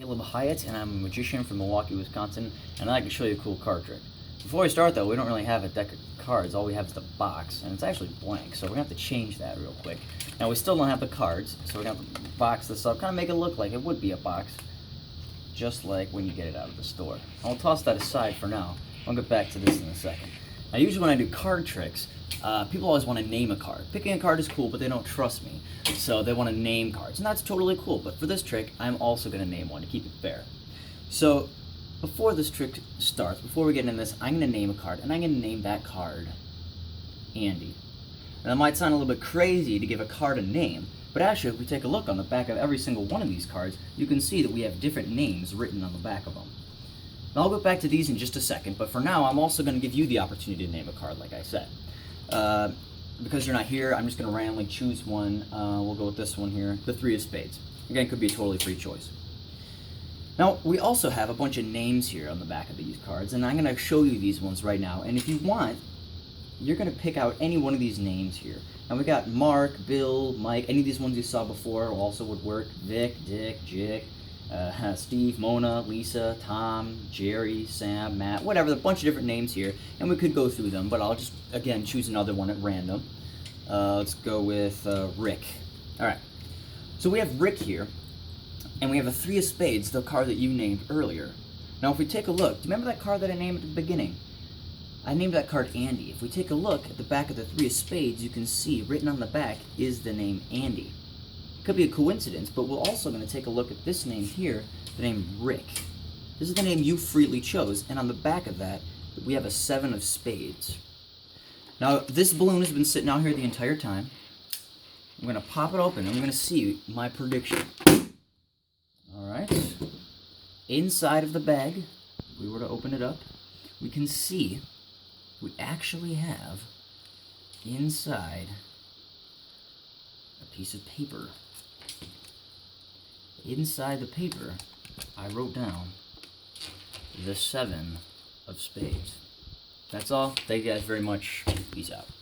Hyatt, and I'm a magician from Milwaukee, Wisconsin, and I'd like to show you a cool card trick. Before we start, though, we don't really have a deck of cards. All we have is the box, and it's actually blank, so we're going to have to change that real quick. Now, we still don't have the cards, so we're going to have to box this up, kind of make it look like it would be a box, just like when you get it out of the store. I'll toss that aside for now. I'll get back to this in a second. Now, usually when I do card tricks, people always want to name a card. Picking a card is cool, but they don't trust me, so they want to name cards, and that's totally cool. But for this trick, I'm also going to name one to keep it fair. So, before this trick starts, before we get into this, I'm going to name a card, and I'm going to name that card Andy. And that might sound a little bit crazy to give a card a name, but actually, if we take a look on the back of every single one of these cards, you can see that we have different names written on the back of them. Now, I'll go back to these in just a second, but for now, I'm also going to give you the opportunity to name a card, like I said. Because you're not here, I'm just going to randomly choose one. We'll go with this one here, the Three of Spades. Again, it could be a totally free choice. Now, we also have a bunch of names here on the back of these cards, and I'm going to show you these ones right now. And if you want, you're going to pick out any one of these names here. Now, we got Mark, Bill, Mike, any of these ones you saw before also would work. Vic, Dick, Jick, Steve, Mona, Lisa, Tom, Jerry, Sam, Matt, whatever, a bunch of different names here. And we could go through them, but I'll just, again, choose another one at random. Let's go with Rick. All right. So we have Rick here. And we have a Three of Spades, the card that you named earlier. Now, if we take a look, do you remember that card that I named at the beginning? I named that card Andy. If we take a look at the back of the Three of Spades, you can see written on the back is the name Andy. Could be a coincidence, but we're also going to take a look at this name here, the name Rick. This is the name you freely chose, and on the back of that, we have a Seven of Spades. Now, this balloon has been sitting out here the entire time. I'm going to pop it open, and I'm going to see my prediction. Alright, inside of the bag, if we were to open it up, we can see we actually have inside a piece of paper. Inside the paper, I wrote down the Seven of Spades. That's all. Thank you guys very much. Peace out.